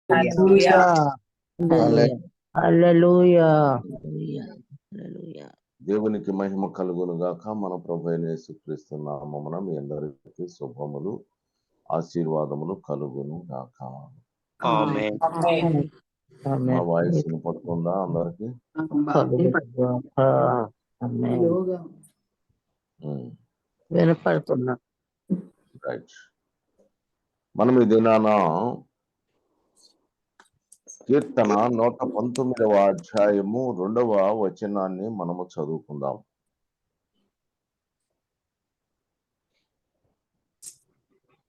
హల్లెలూయా హల్లెలూయా. దేవునికి మహిమ కలుగును గాక. మన ప్రభువైన యేసుక్రీస్తు నామమున మీ అందరికీ శుభములు ఆశీర్వాదములు కలుగును గాక. నా వాయిస్ వినపడుతుందా అందరికి? వినపడుతున్నా. రైట్. మనం ఈ దినాన కీర్తన 119వ అధ్యాయము 2వ వచనాన్ని మనము చదువుకుందాం.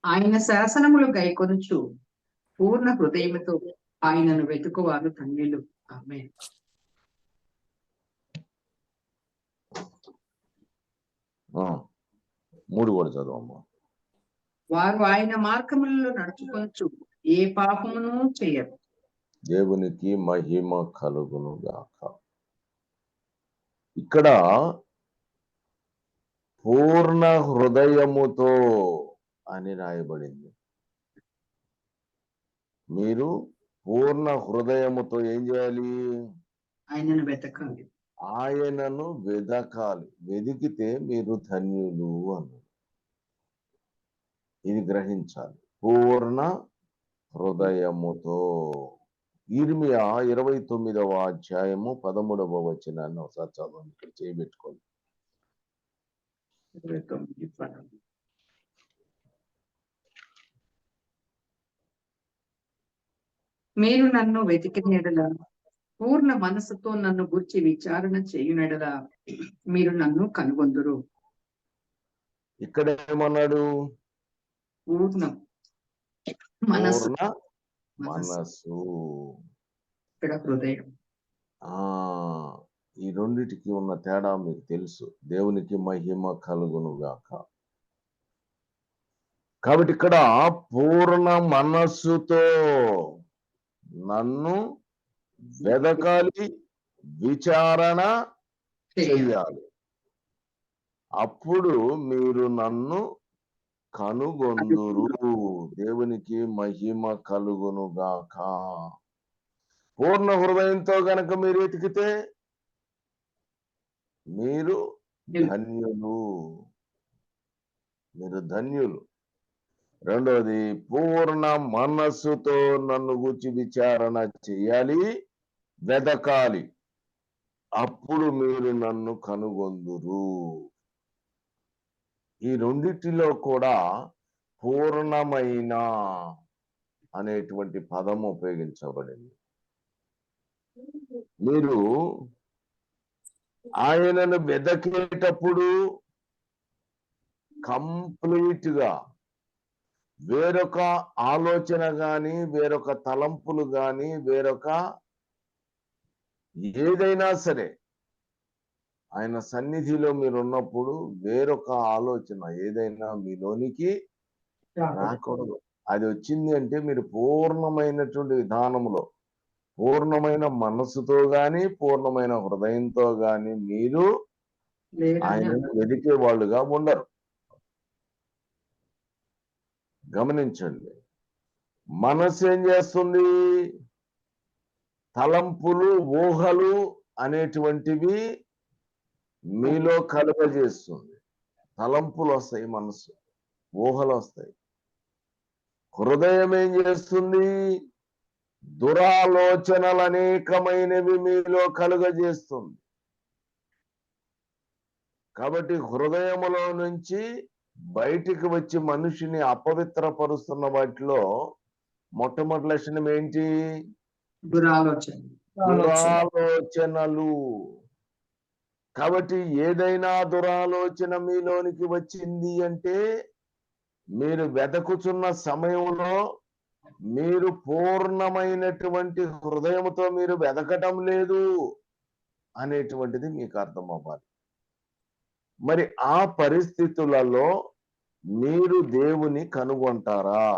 ఆయన శాసనములు గైకొనుచు పూర్ణ హృదయముతో ఆయనను వెతుకువారు ధన్యులు. ఆమేన్. మూడు కూడా చదవమ్మా. వారు ఆయన మార్గములలో నడుచుకొనుచు ఏ పాపమును చేయరు. దేవునికి మహిమ కలుగును గాక. ఇక్కడ పూర్ణ హృదయముతో అని రాయబడింది. మీరు పూర్ణ హృదయముతో ఏం చేయాలి? ఆయనను వెతకాలి. ఆయనను వెదకాలి. వెదికితే మీరు ధన్యులు అన్నారు. ఇది గ్రహించాలి. పూర్ణ హృదయముతో. ఇర్మియా 29వ అధ్యాయము 13వ వచనాన్ని ఒకసారి చదవండి. ఇక్కడ చేయబెట్టుకోండి. మీరు నన్ను వెతికిన యెడల పూర్ణ మనసుతో నన్ను గురించి విచారణ చేయునెడల మీరు నన్ను కనుగొందురు. ఇక్కడ ఏమన్నాడు? పూర్ణ మనసు. ఇక్కడ హృదయం. ఈ రెండిటికి ఉన్న తేడా మీకు తెలుసు. దేవునికి మహిమ కలుగును గాక. కాబట్టి ఇక్కడ పూర్ణ మనస్సుతో నన్ను వెదకాలి, విచారణ చెయ్యాలి. అప్పుడు మీరు నన్ను కనుగొందురు. దేవునికి మహిమ కలుగును గాక. పూర్ణ హృదయంతో గనక మీరు వెతికితే మీరు ధన్యులు. మీరు ధన్యులు. రెండవది, పూర్ణ మనస్సుతో నన్ను గూర్చి విచారణ చేయాలి, వెదకాలి. అప్పుడు మీరు నన్ను కనుగొందురు. ఈ రెండిటిలో కూడా పూర్ణమైన అనేటువంటి పదం ఉపయోగించబడింది. మీరు ఆయనను వెదకేటప్పుడు కంప్లీట్ గా వేరొక ఆలోచన గాని, వేరొక తలంపులు గాని, వేరొక ఏదైనా సరే ఆయన సన్నిధిలో మీరు ఉన్నప్పుడు వేరొక ఆలోచన ఏదైనా మీలోనికి రాకూడదు. అది వచ్చింది అంటే మీరు పూర్ణమైనటువంటి విధానంలో, పూర్ణమైన మనస్సుతో గాని, పూర్ణమైన హృదయంతో గాని మీరు ఆయనను వెదికే వాళ్ళుగా ఉండరు. గమనించండి. మనస్సు ఏం చేస్తుంది? తలంపులు, ఊహలు అనేటువంటివి మీలో కలుగజేస్తుంది. తలంపులు వస్తాయి, మనసు ఊహలు వస్తాయి. హృదయం ఏం చేస్తుంది? దురాలోచనలు అనేకమైనవి మీలో కలుగజేస్తుంది. కాబట్టి హృదయములో నుంచి బయటికి వచ్చి మనిషిని అపవిత్రపరుస్తున్న వాటిలో మొట్టమొదటి లక్షణం ఏంటి? దురాలోచనలు. కాబట్టి ఏదైనా దురాలోచన మీలోనికి వచ్చింది అంటే మీరు వెదకుచున్న సమయంలో మీరు పూర్ణమైనటువంటి హృదయంతో మీరు వెదకటం లేదు అనేటువంటిది మీకు అర్థం అవ్వాలి. మరి ఆ పరిస్థితులలో మీరు దేవుని కనుగొంటారా?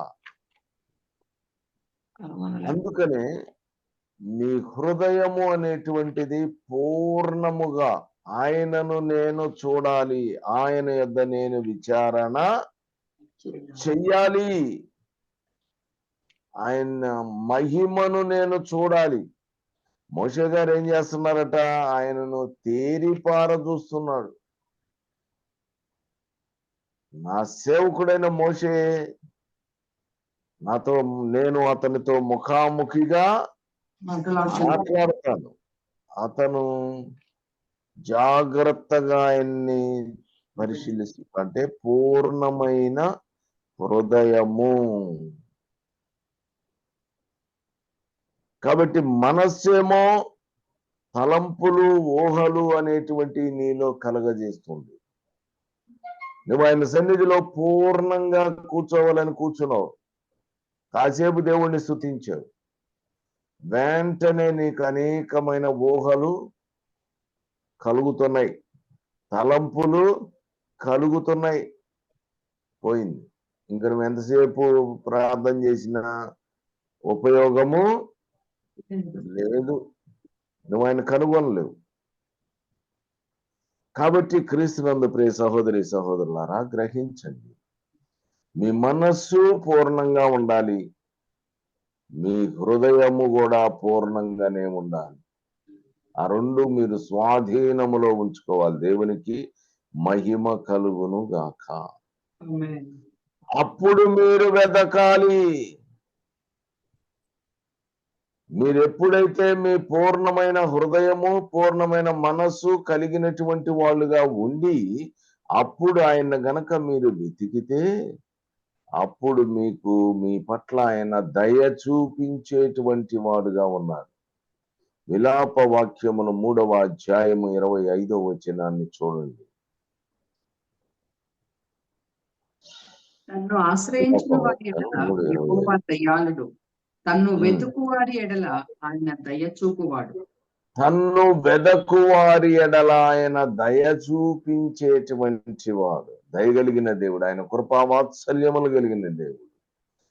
అందుకనే మీ హృదయము అనేటువంటిది పూర్ణముగా ఆయనను నేను చూడాలి, ఆయన యొద్ద నేను విచారణ చెయ్యాలి. ఆయన మహిమను నేను చూడాలి. మోషే గారు ఏం చేస్తున్నారట? ఆయనను తేరిపార చూస్తున్నాడు. నా సేవకుడైన మోషే నాతో, నేను అతనితో ముఖాముఖిగా మాట్లాడతాను. అతను జాగ్రత్తగా ఆయన్ని పరిశీలిస్తూ, అంటే పూర్ణమైన హృదయము. కాబట్టి మనస్సేమో తలంపులు, ఊహలు అనేటువంటి నీలో కలగజేస్తుంది. నువ్వు ఆయన సన్నిధిలో పూర్ణంగా కూర్చోవాలని కూర్చున్నావు. కాసేపు దేవుణ్ణి స్తుతించావు, వెంటనే నీకు అనేకమైన ఊహలు కలుగుతున్నాయి, తలంపులు కలుగుతున్నాయి. పోయింది. ఇంక నువ్వు ఎంతసేపు ప్రార్థన చేసినా ఉపయోగము లేదు. నువ్వు ఆయన కనుగొనలేవు. కాబట్టి క్రీస్తునందు ప్రియ సహోదరి సహోదరులారా, గ్రహించండి, మీ మనస్సు పూర్ణంగా ఉండాలి, మీ హృదయము కూడా పూర్ణంగానే ఉండాలి. ఆ రెండు మీరు స్వాధీనములో ఉంచుకోవాలి. దేవునికి మహిమ కలుగును గాక. అప్పుడు మీరు వెతకాలి. మీరు ఎప్పుడైతే మీ పూర్ణమైన హృదయము, పూర్ణమైన మనస్సు కలిగినటువంటి వాళ్ళుగా ఉండి అప్పుడు ఆయన గనక మీరు వెతికితే, అప్పుడు మీకు మీ పట్ల ఆయన దయ చూపించేటువంటి వాడుగా ఉన్నారు. విలాప వాక్యమును 3వ అధ్యాయము 25వ వచనాన్ని చూడండి. తన్ను ఆశ్రయించిన వారి ఎడల యెహోవా దయాళుడు, తన్ను వెతుకు వారి ఎడల ఆయన దయ చూపువాడు. తన్ను వెదకు వారి ఎడల ఆయన దయ చూపించేటువంటి వాడు. దయగలిగిన దేవుడు, ఆయన కృపావాత్సల్యములు కలిగిన దేవుడు,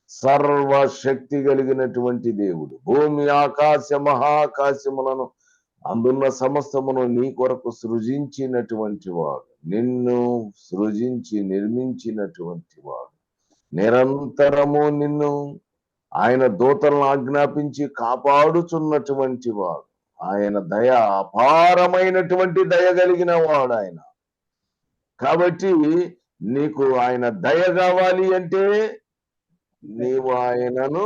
సర్వశక్తి కలిగినటువంటి దేవుడు. భూమి ఆకాశ మహాకాశములను అందున్న సమస్తమును నీ కొరకు సృజించినటువంటి వాడు, నిన్ను సృజించి నిర్మించినటువంటి వాడు, నిరంతరము నిన్ను ఆయన దూతలను ఆజ్ఞాపించి కాపాడుచున్నటువంటి వాడు. ఆయన దయ అపారమైనటువంటి దయ కలిగిన వాడు ఆయన. కాబట్టి నీకు ఆయన దయ కావాలి అంటే నీవు ఆయనను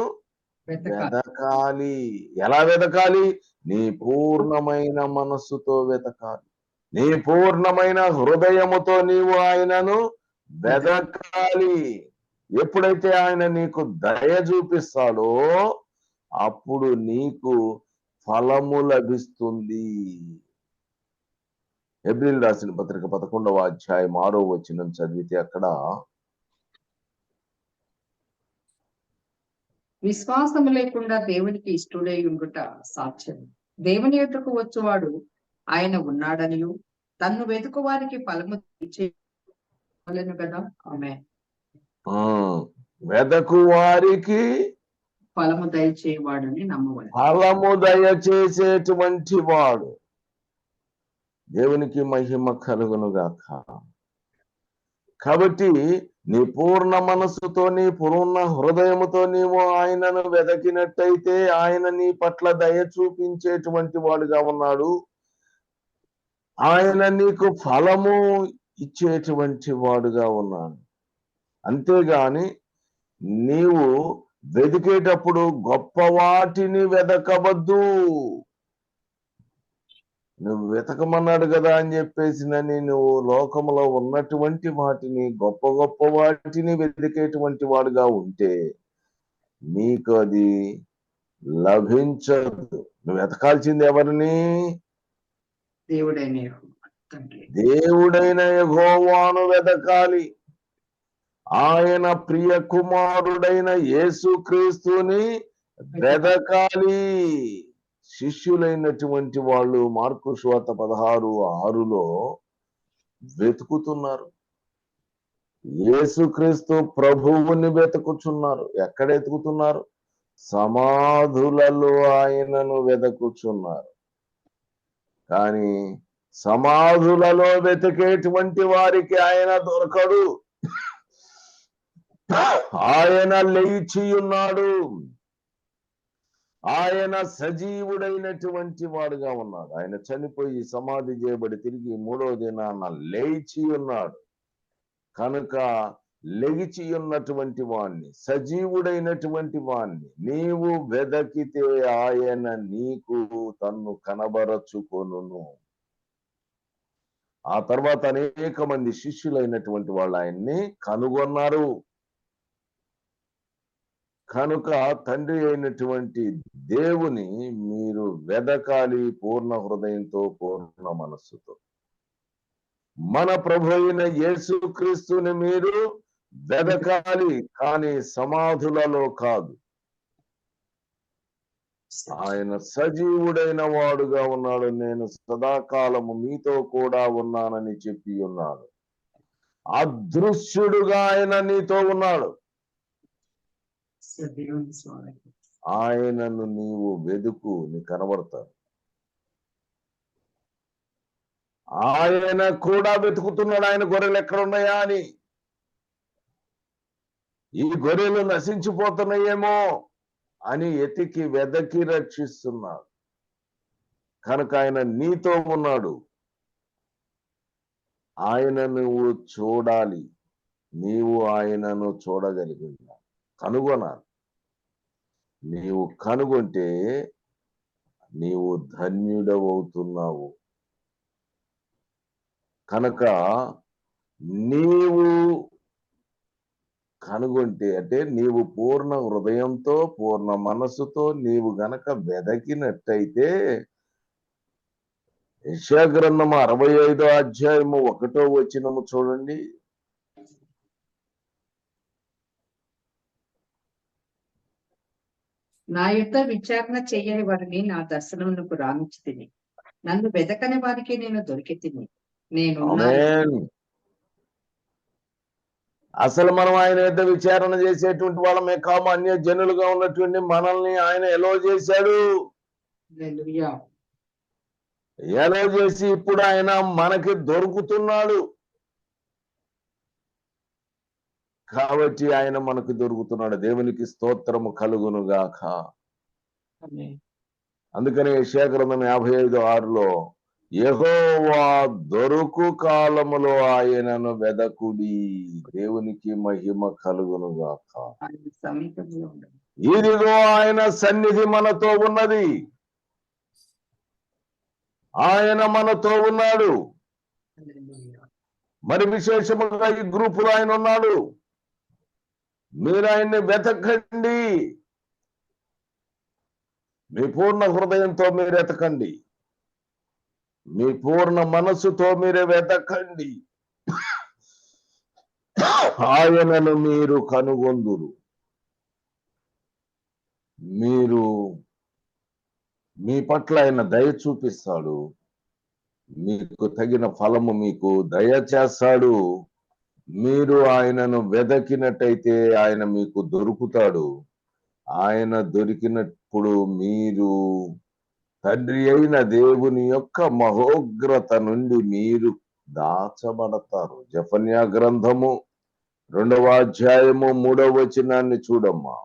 వెతకాలి. ఎలా వెతకాలి? నీ పూర్ణమైన మనస్సుతో వెతకాలి, నీ పూర్ణమైన హృదయముతో నీవు ఆయనను వెతకాలి. ఎప్పుడైతే ఆయన నీకు దయ చూపిస్తాడో అప్పుడు నీకు ఫలము లభిస్తుంది. హెబ్రీయులు రాసిన పత్రిక 11వ అధ్యాయం 6వ వచనం చదివితే అక్కడ, విశ్వాసము లేకుండా దేవునికి ఇష్టుడై ఉండుట సాధ్యం. దేవుని యొద్దకు వచ్చువాడు ఆయన ఉన్నాడనియు తన్ను వెతుకు వారికి ఫలము దయచేయను కదా. ఆమేన్. వెదకు వారికి ఫలము దయచేయవాడని నమ్మవాలి. ఫలము దయచేసేటువంటి వాడు. దేవునికి మహిమ కలుగునుగాక. కాబట్టి నీ పూర్ణ మనస్సుతో, నీ పూర్ణ హృదయముతో నీవు ఆయనను వెతకినట్టయితే ఆయన నీ పట్ల దయ చూపించేటువంటి వాడుగా ఉన్నాడు. ఆయన నీకు ఫలము ఇచ్చేటువంటి వాడుగా ఉన్నాడు. అంతేగాని నీవు వెతికేటప్పుడు గొప్ప వాటిని వెతకవద్దు. నువ్వు వెతకమన్నాడు కదా అని చెప్పేసినని నువ్వు లోకంలో ఉన్నటువంటి వాటిని, గొప్ప గొప్ప వాటిని వెతికేటువంటి వాడుగా ఉంటే నీకు అది లభించదు. నువ్వు వెతకాల్సింది ఎవరిని? దేవుడైన యెహోవాను వెతకాలి. ఆయన ప్రియ కుమారుడైన యేసుక్రీస్తుని వెతకాలి. శిష్యులైనటువంటి వాళ్ళు మార్కు సువార్త 16:6లో వెతుకుతున్నారు. యేసుక్రీస్తు ప్రభువుని వెతుకుచున్నారు. ఎక్కడ వెతుకుతున్నారు? సమాధులలో ఆయనను వెతుకుచున్నారు. కానీ సమాధులలో వెతికేటువంటి వారికి ఆయన దొరకడు. ఆయన లేచి ఉన్నాడు. ఆయన సజీవుడైనటువంటి వాడుగా ఉన్నాడు. ఆయన చనిపోయి సమాధి చేయబడి తిరిగి 3వ దినాన లేచి ఉన్నాడు. కనుక లెగిచి ఉన్నటువంటి వాణ్ణి, సజీవుడైనటువంటి వాణ్ణి నీవు వెదకితే ఆయన నీకు తన్ను కనబరచుకొనును. ఆ తర్వాత అనేక మంది శిష్యులైనటువంటి వాళ్ళు ఆయన్ని కనుగొన్నారు. కనుక తండ్రి అయినటువంటి దేవుని మీరు వెదకాలి పూర్ణ హృదయంతో, పూర్ణ మనస్సుతో. మన ప్రభు అయిన యేసుక్రీస్తుని మీరు వెదకాలి, కానీ సమాధులలో కాదు. ఆయన సజీవుడైన వాడుగా ఉన్నాడు. నేను సదాకాలము మీతో కూడా ఉన్నానని చెప్పి ఉన్నాడు. అదృశ్యుడుగా ఆయన నీతో ఉన్నాడు. ఆయనను నీవు వెదుకు, నీ కనబడతాడు. ఆయన కూడా వెతుకుతున్నాడు, ఆయన గొర్రెలు ఎక్కడ ఉన్నాయా అని. ఈ గొర్రెలు నశించిపోతున్నాయేమో అని వెదకి రక్షిస్తున్నాడు. కనుక ఆయన నీతో ఉన్నాడు. ఆయన నువ్వు చూడాలి, నీవు ఆయనను చూడగలిగిన కనుగొనాలి. నీవు కనుగొంటే నీవు ధన్యుడవవుతున్నావు. కనుక నీవు కనుగొంటే, అంటే నీవు పూర్ణ హృదయంతో, పూర్ణ మనస్సుతో నీవు గనక వెదకినట్టయితే, యెషయా గ్రంథము 65వ అధ్యాయము 1వ వచనము చూడండి. నా యుద్ధ విచారణ చేయని వారిని నా దర్శనమునకు రానిచ్చితిని. నన్ను వెదకని వారికి నేను దొరికితిని. నేను అసలు మనం ఆయన యుద్ధ విచారణ చేసేటువంటి వాళ్ళమే కాము. అన్య జనులుగా ఉన్నటువంటి మనల్ని ఆయన ఎలో చేశాడు. ఎలో చేసి ఇప్పుడు ఆయన మనకి దొరుకుతున్నాడు. కాబట్టి ఆయన మనకు దొరుకుతున్నాడు. దేవునికి స్తోత్రము కలుగును గాక. అందుకని యెషయా గ్రంథం 55:6లో యెహోవా దొరుకు కాలములో ఆయనను వెదకుడి, దేవునికి మహిమ కలుగును గాక. ఇదిగో ఆయన సన్నిధి మనతో ఉన్నది, ఆయన మనతో ఉన్నాడు. మరి విశేషముగా ఈ గ్రూపులో ఆయన ఉన్నాడు. మీరు ఆయన్ని వెతకండి, మీ పూర్ణ హృదయంతో మీరు వెతకండి, మీ పూర్ణ మనస్సుతో మీరే వెతకండి. ఆయనను మీరు కనుగొందురు. మీరు మీ పట్ల ఆయన దయ చూపిస్తాడు, మీకు తగిన ఫలము మీకు దయచేస్తాడు. మీరు ఆయనను వెదకినట్టయితే ఆయన మీకు దొరుకుతాడు. ఆయన దొరికినప్పుడు మీరు తండ్రి అయిన దేవుని యొక్క మహోగ్రత నుండి మీరు దాచబడతారు. జెఫన్యా గ్రంథము 2వ అధ్యాయము 3వ వచనాన్ని చూడమ్మా.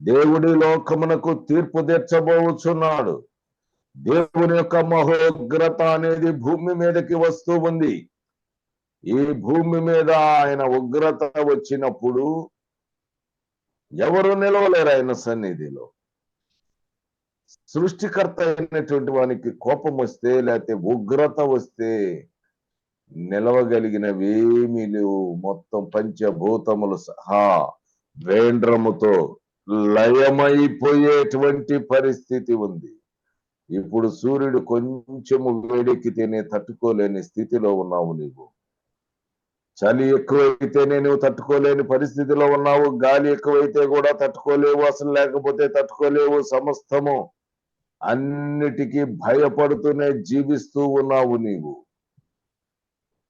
దేవుడి లోకమునకు తీర్పు తీర్చబోచున్నాడు. దేవుని యొక్క మహోగ్రత అనేది భూమి మీదకి వస్తూ ఉంది. ఈ భూమి మీద ఆయన ఉగ్రత వచ్చినప్పుడు ఎవరు నిలవలేరు ఆయన సన్నిధిలో. సృష్టికర్త అయినటువంటి వానికి కోపం వస్తే, లేకపోతే ఉగ్రత వస్తే నిలవగలిగినవేమీ లేవు. మొత్తం పంచభూతములు సహా వేండ్రముతో లయమైపోయేటువంటి పరిస్థితి ఉంది. ఇప్పుడు సూర్యుడు కొంచెము వేడెక్కితేనే తట్టుకోలేని స్థితిలో ఉన్నావు నీవు. చలి ఎక్కువైతేనే నువ్వు తట్టుకోలేని పరిస్థితిలో ఉన్నావు. గాలి ఎక్కువైతే కూడా తట్టుకోలేవు, అసలు లేకపోతే తట్టుకోలేవు. సమస్తము అన్నిటికీ భయపడుతూనే జీవిస్తూ ఉన్నావు నీవు.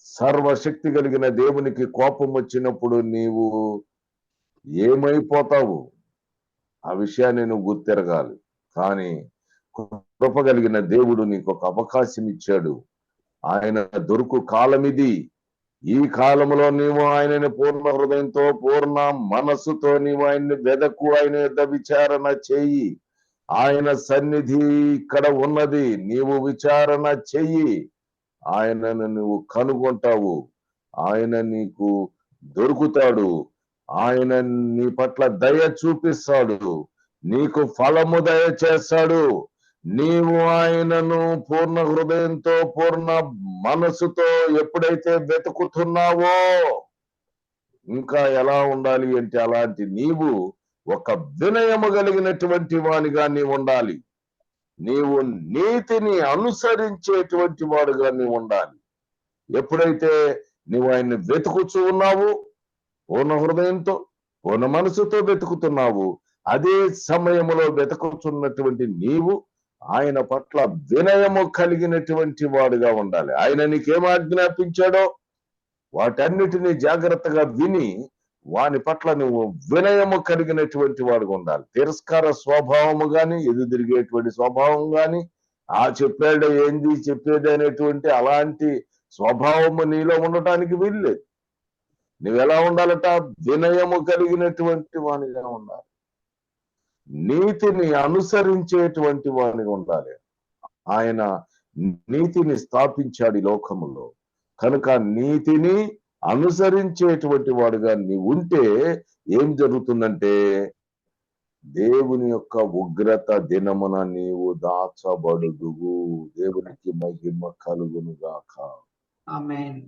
సర్వశక్తి కలిగిన దేవునికి కోపం వచ్చినప్పుడు నీవు ఏమైపోతావు? ఆ విషయాన్ని నువ్వు గుర్తెరగాలి. కానీ కృప కలిగిన దేవుడు నీకు ఒక అవకాశం ఇచ్చాడు. ఆయన దొరుకు కాలం ఇది. ఈ కాలంలో నీవు ఆయనని పూర్ణ హృదయంతో పూర్ణ మనస్సుతో నీవు ఆయన్ని వెదకు, ఆయన యొద్ద విచారణ చెయ్యి. ఆయన సన్నిధి ఇక్కడ ఉన్నది, నీవు విచారణ చెయ్యి. ఆయనను నువ్వు కనుగొంటావు, ఆయన నీకు దొరుకుతాడు, ఆయన నీ పట్ల దయ చూపిస్తాడు, నీకు ఫలము దయచేస్తాడు. నీవు ఆయనను పూర్ణ హృదయంతో పూర్ణ మనసుతో ఎప్పుడైతే వెతుకుతున్నావో, ఇంకా ఎలా ఉండాలి అంటే అలాంటి నీవు ఒక వినయము కలిగినటువంటి వానిగా నీవు ఉండాలి. నీవు నీతిని అనుసరించేటువంటి వాడుగా నీవు ఉండాలి. ఎప్పుడైతే నీవు ఆయన్ని వెతుకుచూ ఉన్నావు, పూర్ణ హృదయంతో పూర్ణ మనసుతో వెతుకుతున్నావు, అదే సమయంలో వెతుకుతున్నటువంటి నీవు ఆయన పట్ల వినయము కలిగినటువంటి వాడుగా ఉండాలి. ఆయన నీకేం ఆజ్ఞాపించాడో వాటన్నిటినీ జాగ్రత్తగా విని వాని పట్ల నువ్వు వినయము కలిగినటువంటి వాడుగా ఉండాలి. తిరస్కార స్వభావము గాని, ఎదుదిరిగేటువంటి స్వభావం గాని, ఆ చెప్పాడు ఏంది చెప్పేది అనేటువంటి అలాంటి స్వభావము నీలో ఉండటానికి వీల్లేదు. నువ్వెలా ఉండాలట? వినయము కలిగినటువంటి వానిగా ఉండాలి, నీతిని అనుసరించేటువంటి వానిగా ఉండాలి. ఆయన నీతిని స్థాపించాడు ఈ లోకములో, కనుక నీతిని అనుసరించేటువంటి వాడుగా నీవు ఉంటే ఏం జరుగుతుందంటే, దేవుని యొక్క ఉగ్రత దినమున నీవు దాచబడుదువు. దేవునికి మహిమ కలుగునుగాక. ఆమేన్.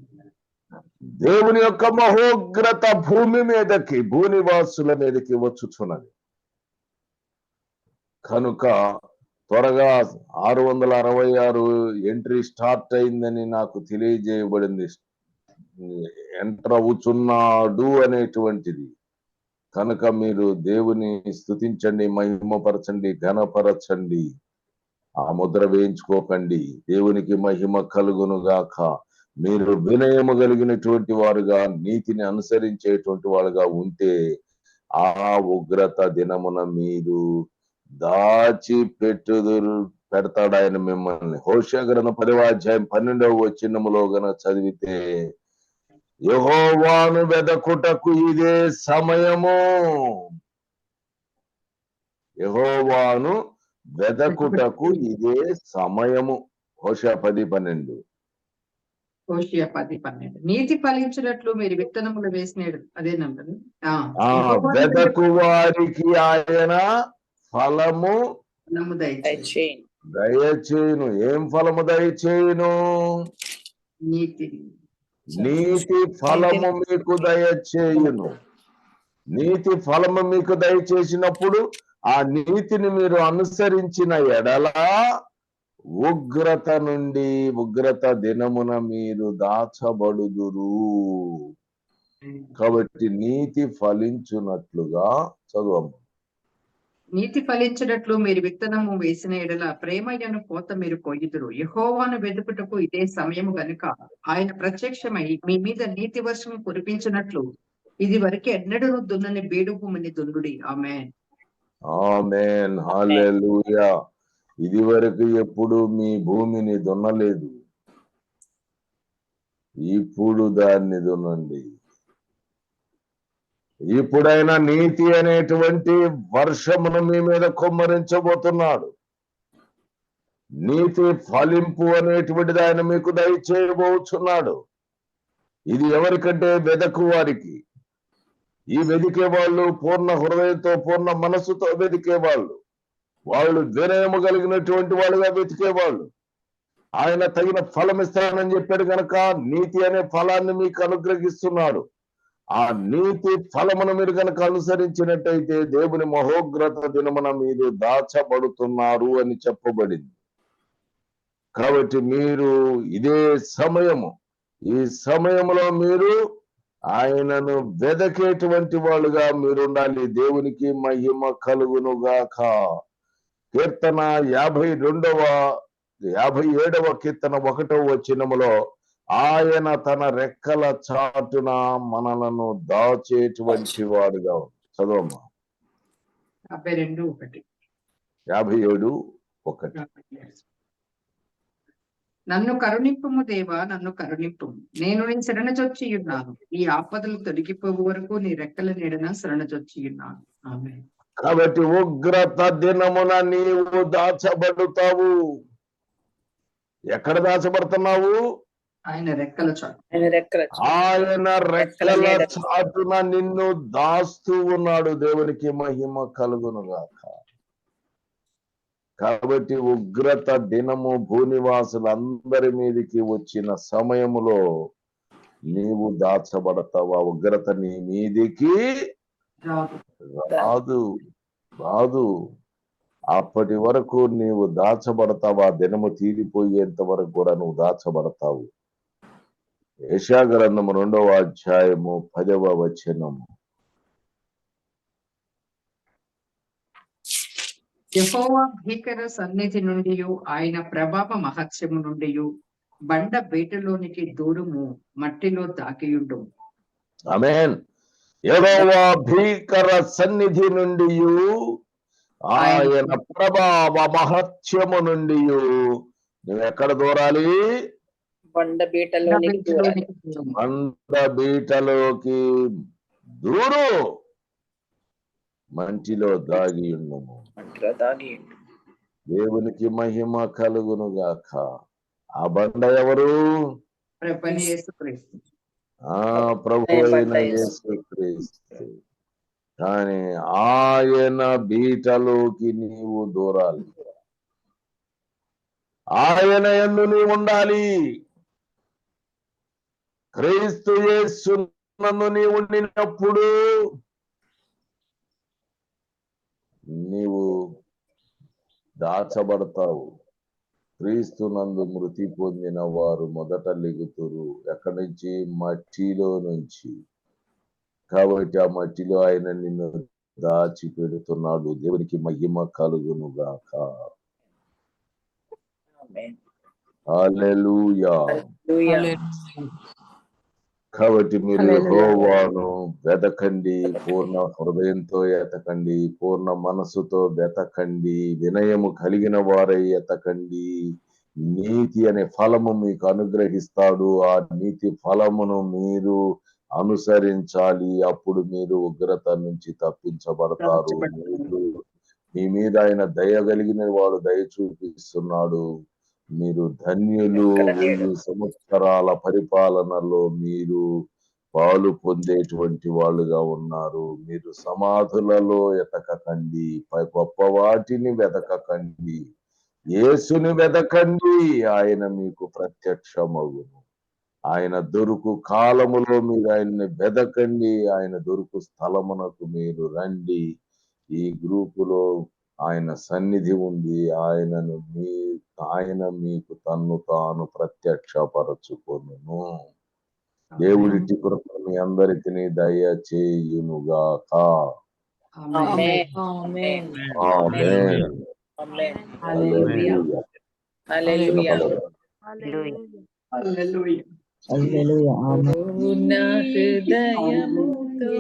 దేవుని యొక్క మహోగ్రత భూమి మీదకి, భూనివాసుల మీదకి వచ్చుచున్నది. కనుక త్వరగా 666 ఎంట్రీ స్టార్ట్ అయిందని నాకు తెలియజేయబడింది. ఎంటర్ అవుచున్నాడు అనేటువంటిది. కనుక మీరు దేవుని స్తుతించండి, మహిమపరచండి, ఘనపరచండి. ఆ ముద్ర వేయించుకోకండి. దేవునికి మహిమ కలుగునుగాక. మీరు వినయము కలిగినటువంటి వారుగా, నీతిని అనుసరించేటువంటి వారుగా ఉంటే ఆ ఉగ్రత దినమున మీరు దాచి పెడతాడు ఆయన మిమ్మల్ని. హోషేయ గ్రంథం 10వ అధ్యాయం 12వ వచనములో గనక చదివితే, యెహోవాను వెదకుటకు ఇదే సమయము. యెహోవాను వెదకుటకు ఇదే సమయము. హోషేయ 10:12. హోషేయ 10:12. నీతి ఫలించినట్లు మీరు విత్తనములు వేసినాడు. అదేనండి. వెదకు వారికి ఆయన ఫలము దయచేయును. ఏం ఫలము దయచేయును? నీతి ఫలము మీకు దయచేయును. నీతి ఫలము మీకు దయచేసినప్పుడు ఆ నీతిని మీరు అనుసరించిన ఎడల ఉగ్రత నుండి, ఉగ్రత దినమున మీరు దాచబడుదురు. కాబట్టి నీతి ఫలించున్నట్లుగా చదువు. నీతి ఫలించినట్లు మీరు విత్తనము వేసిన ఎడల ప్రేమయ్యను కోత మీరు కొయ్యుదురు. యెహోవాను వెతుకుటకు ఇదే సమయము గనుక ఆయన ప్రత్యక్షమై మీ మీద నీతి వర్షం కురిపించినట్లు ఇది వరకు ఎన్నడూ దున్నని బీడు భూమిని దున్నుడి. ఆమేన్. ఆమేన్. హల్లెలూయా. ఇది వరకు ఎప్పుడు మీ భూమిని దున్నలేదు, ఇప్పుడు దాన్ని దున్నండి. ఇప్పుడైనా నీతి అనేటువంటి వర్షమును మీ మీద కుమ్మరించబోతున్నాడు. నీతి ఫలింపు అనేటువంటిది ఆయన మీకు దయచేయబోతున్నాడు. ఇది ఎవరికంటే వెదకు వారికి. ఈ వెదికే వాళ్ళు పూర్ణ హృదయంతో పూర్ణ మనస్సుతో వెదికే వాళ్ళు, వాళ్ళు వినయము కలిగినటువంటి వాళ్ళుగా వెతికేవాళ్ళు. ఆయన తగిన ఫలం ఇస్తానని చెప్పాడు కనుక నీతి అనే ఫలాన్ని మీకు అనుగ్రహిస్తున్నాడు. ఆ నీతి ఫలమును మీరు కనుక అనుసరించినట్టయితే దేవుని మహోగ్రత దినమున మీరు దాచబడుతున్నారు అని చెప్పబడింది. కాబట్టి మీరు ఇదే సమయము, ఈ సమయంలో మీరు ఆయనను వెదకేటువంటి వాళ్ళుగా మీరుండాలి. దేవునికి మహిమ కలుగునుగాక. కీర్తన 57వ కీర్తన 1వ వచనములో ఆయన తన రెక్కల చాటున మనలను దాచేటువంటి వాడుగా. చదవమ్మా. 52:1. 57:1. నన్ను కరుణింపుము దేవా, నన్ను కరుణింపుము. నేను నీ శరణజొచ్చి ఉన్నాను. ఈ ఆపదలు తొలగిపోవు వరకు నీ రెక్కల నీడన శరణజొచ్చి ఉన్నాను. ఆమేన్. కాబట్టి ఉగ్రత దినమున నీవు దాచబడుతావు. ఎక్కడ దాచబడుతున్నావు? ఆయన రెక్కల చాటు. ఆయన రెక్కల చాటున నిన్ను దాస్తూ ఉన్నాడు. దేవునికి మహిమ కలుగునుగాక. కాబట్టి ఉగ్రత దినము భూనివాసులందరి మీదికి వచ్చిన సమయములో నీవు దాచబడతావా? ఉగ్రత నీ మీదికి రాదు. అప్పటి వరకు నీవు దాచబడతావా? దినము తీరిపోయేంత వరకు కూడా నువ్వు దాచబడతావు. యెషయా గ్రంథము 2వ అధ్యాయము 10వ వచనము. యెహోవా భీకర సన్నిధి నుండి, ఆయన ప్రభావ మహత్యము నుండి బండ బీటలోనికి దూరము, మట్టిలో దాకియుండు. ఆమేన్. యెహోవా భీకర సన్నిధి నుండి, ఆయన ప్రభావ మహత్యము నుండి నువ్వు ఎక్కడ దూరాలి? బండ బీటలోకి దూరు, మంటిలో దాగి ఉండము. దేవునికి మహిమ కలుగునుగాక. ఆ బండ ఎవరు? ప్రభు అయిన యేసుక్రీస్తు. కానీ ఆయన బీటలోకి నీవు దూరాలి. ఆయన యందు నీవు ఉండాలి. క్రీస్తు యేసునందు నీవు ఉండినప్పుడు నీవు దాచబడతావు. క్రీస్తునందు మృతి పొందిన వారు మొదట లెగుతురు. ఎక్కడి నుంచి? మట్టిలో నుంచి. కాబట్టి ఆ మట్టిలో ఆయన నిన్ను దాచి పెడుతున్నాడు. దేవునికి మహిమ కలుగునుగాక. హల్లెలూయా. కాబట్టి మీరు యెహోవాను వెతకండి, పూర్ణ హృదయంతో వెతకండి, పూర్ణ మనసుతో వెతకండి, వినయము కలిగిన వారై వెతకండి. నీతి అనే ఫలము మీకు అనుగ్రహిస్తాడు. ఆ నీతి ఫలమును మీరు అనుసరించాలి. అప్పుడు మీరు ఉగ్రత నుంచి తప్పించబడతారు. మీ మీద ఆయన దయ కలిగిన వాడు దయ చూపిస్తున్నాడు. మీరు ధన్యులు. 1000 సంవత్సరాల పరిపాలనలో మీరు పాలు పొందేటువంటి వాళ్ళుగా ఉన్నారు. మీరు సమాధులలో వెతకకండి, గొప్ప వాటిని వెతకకండి, యేసుని వెతకండి. ఆయన మీకు ప్రత్యక్షమగును. ఆయన దొరుకు కాలములో మీరు ఆయన్ని వెతకండి. ఆయన దొరుకు స్థలమునకు మీరు రండి. ఈ గ్రూపులో ఆయన సన్నిధి ఉంది. ఆయన మీకు తన్ను తాను ప్రత్యక్షపరచుకొనును. దేవుడిటి కృప మీ అందరికీ దయచేయునుగాక. ఆమేన్. ఆమేన్. హల్లెలూయా. హల్లెలూయా. హల్లెలూయా. పూర్ణ హృదయముతో